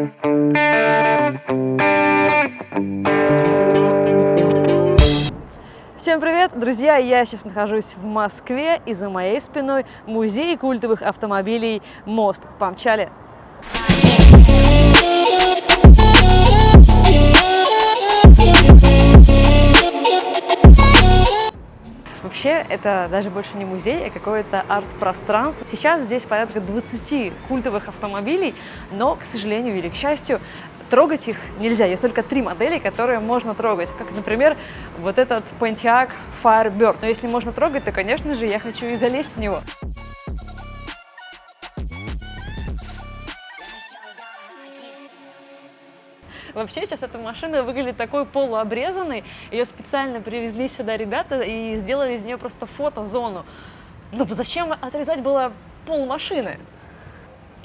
Всем привет, друзья! Я сейчас нахожусь в Москве, и за моей спиной музей культовых автомобилей «Мост». Помчали! Вообще, это даже больше не музей, а какое-то арт-пространство. Сейчас здесь порядка 20 культовых автомобилей, но, к сожалению или к счастью, трогать их нельзя. Есть только 3 модели, которые можно трогать. Как, например, вот этот Pontiac Firebird. Но если можно трогать, то, конечно же, я хочу и залезть в него. Вообще сейчас эта машина выглядит такой полуобрезанной. Ее специально привезли сюда ребята и сделали из нее просто фотозону. Ну зачем отрезать было пол машины?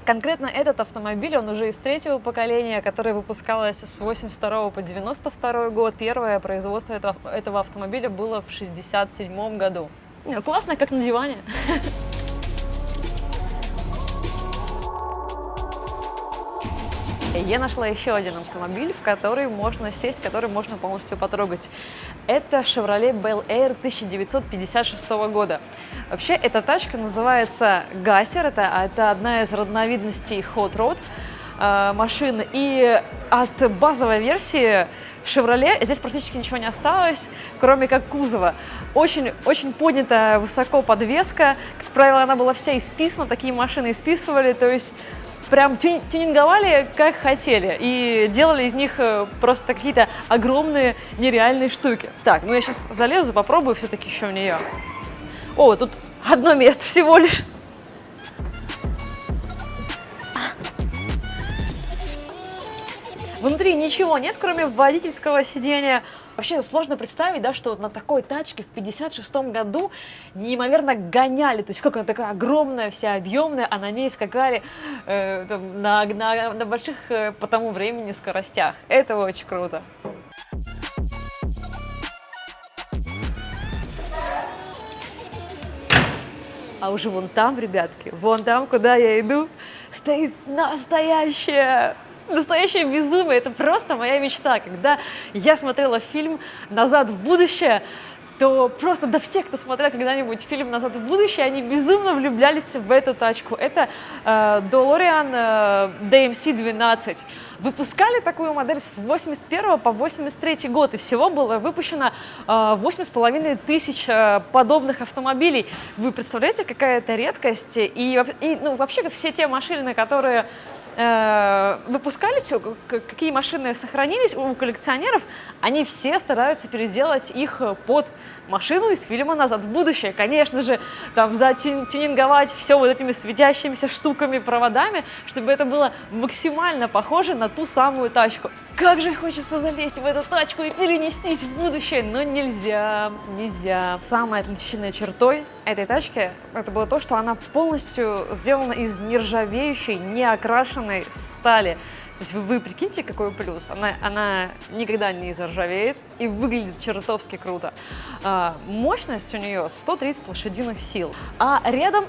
Конкретно этот автомобиль, он уже из 3-го поколения, которое выпускалось с 82 по 92 год. Первое производство этого автомобиля было в 67 году. Классно, как на диване. Я нашла еще один автомобиль, в который можно сесть, который можно полностью потрогать. Это Chevrolet Bel Air 1956 года. Вообще, эта тачка называется Gasser, это одна из разновидностей Hot Rod машины. И от базовой версии Chevrolet здесь практически ничего не осталось, кроме как кузова. Очень поднята высоко подвеска. Как правило, она была вся исписана, такие машины исписывали, то есть прям тюнинговали как хотели и делали из них просто какие-то огромные нереальные штуки. Так, ну я сейчас залезу, попробую все-таки еще в нее. О, тут одно место всего лишь. Внутри ничего нет, кроме водительского сидения. Вообще сложно представить, да, что на такой тачке в 56-м году неимоверно гоняли. То есть как она такая огромная, вся объемная, а на ней скакали на больших по тому времени скоростях. Это очень круто. А уже вон там, ребятки, вон там, куда я иду, стоит настоящее безумие. Это просто моя мечта. Когда я смотрела фильм «Назад в будущее», то просто до всех, кто смотрел когда-нибудь фильм «Назад в будущее», они безумно влюблялись в эту тачку. Это DeLorean DMC-12. Выпускали такую модель с 81 по 83 год, и всего было выпущено 8,5 тысяч подобных автомобилей. Вы представляете, какая это редкость? И вообще все те машины, которые выпускались, какие машины сохранились у коллекционеров, они все стараются переделать их под машину из фильма «Назад в будущее». Конечно же, там затюнинговать все вот этими светящимися штуками, проводами, чтобы это было максимально похоже на ту самую тачку. Как же хочется залезть в эту тачку и перенестись в будущее, но нельзя. Самой отличительной чертой этой тачки это было то, что она полностью сделана из нержавеющей, неокрашенной стали. То есть вы прикиньте, какой плюс. Она никогда не заржавеет и выглядит чертовски круто. Мощность у нее 130 лошадиных сил. А рядом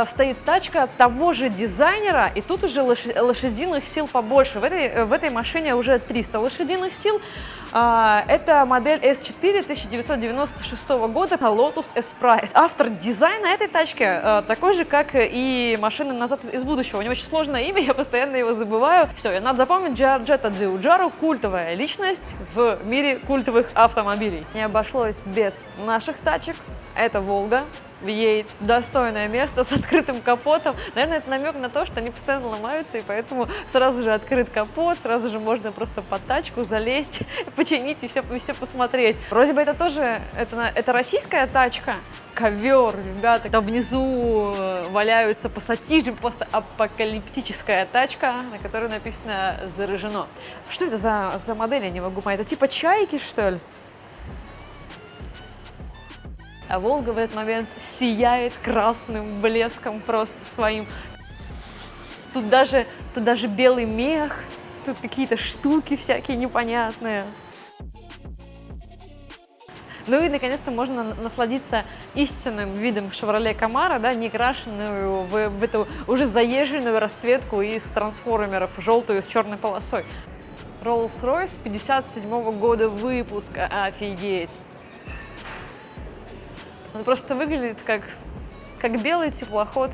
стоит тачка того же дизайнера, и тут уже лошадиных сил побольше. В этой машине уже 300 лошадиных сил. Это модель S4 1996 года Lotus S-Pride. Автор дизайна этой тачки такой же, как и машины «Назад из будущего». У него очень сложное имя, я постоянно его забываю. Все, надо запомнить, Giorgetto Giugiaro – культовая личность в мире культовых автомобилей. Не обошлось без наших тачек. Это «Волга». Ей достойное место с открытым капотом. Наверное, это намек на то, что они постоянно ломаются, и поэтому сразу же открыт капот, сразу же можно просто под тачку залезть, починить и все посмотреть. Вроде бы это тоже, это российская тачка. Ковер, ребята, там внизу валяются пассатижи, просто апокалиптическая тачка, на которой написано «Заражено». Что это за модель, я не могу понять. Это типа «Чайки», что ли? А «Волга» в этот момент сияет красным блеском просто своим. Тут даже белый мех, тут какие-то штуки всякие непонятные. Ну и наконец-то можно насладиться истинным видом Chevrolet Camaro, да, не крашенную в эту уже заезженную расцветку из трансформеров, желтую с черной полосой. Rolls-Royce 57 года выпуска, офигеть! Он просто выглядит как белый теплоход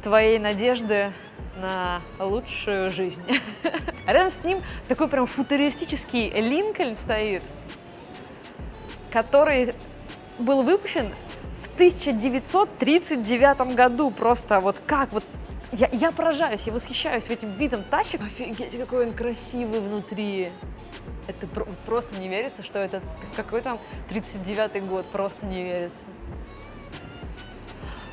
твоей надежды на лучшую жизнь. А рядом с ним такой прям футуристический Линкольн стоит, который был выпущен в 1939 году. Просто вот как вот я поражаюсь, я восхищаюсь этим видом тачек. Офигеть, какой он красивый внутри. Это просто не верится, что это какой там 39-й год, просто не верится.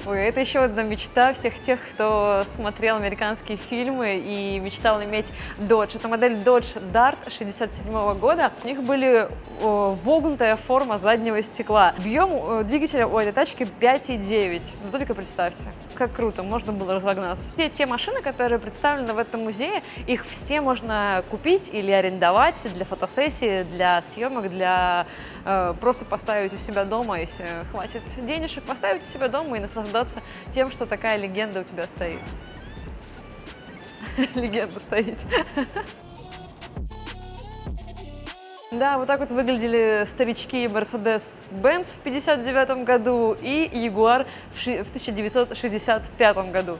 Ой, это еще одна мечта всех тех, кто смотрел американские фильмы и мечтал иметь Dodge. Это модель Dodge Dart 67 года. У них были вогнутая форма заднего стекла. Объем двигателя у этой тачки 5,9. Ну только представьте, как круто, можно было разогнаться. Все те машины, которые представлены в этом музее, их все можно купить или арендовать для фотосессии, для съемок, для просто поставить у себя дома, если хватит денежек, поставить у себя дома и наслаждаться тем, что такая легенда у тебя стоит. Легенда стоит. Да, вот так вот выглядели старички Mercedes-Benz в 1959 году и Jaguar в 1965 году.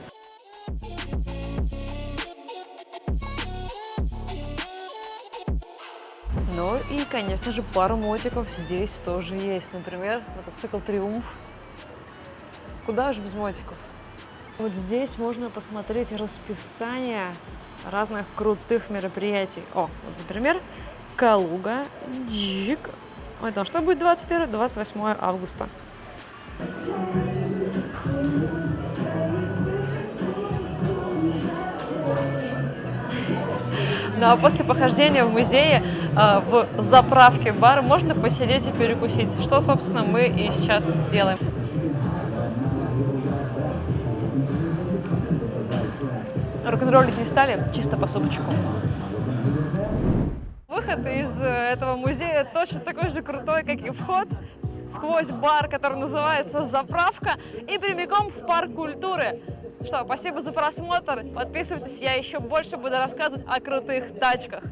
Ну и, конечно же, пару мотиков здесь тоже есть. Например, мотоцикл Триумф. Куда же без мотиков? Вот здесь можно посмотреть расписание разных крутых мероприятий. О, вот, например, Калуга, Джик. Это что будет 21-28 августа? Ну а после похождения в музее в заправке бар можно посидеть и перекусить, что, собственно, мы и сейчас сделаем. Рок-н-роллить не стали, чисто по супчику. Выход из этого музея точно такой же крутой, как и вход, сквозь бар, который называется «Заправка», и прямиком в парк культуры. Что, спасибо за просмотр, подписывайтесь, я еще больше буду рассказывать о крутых тачках.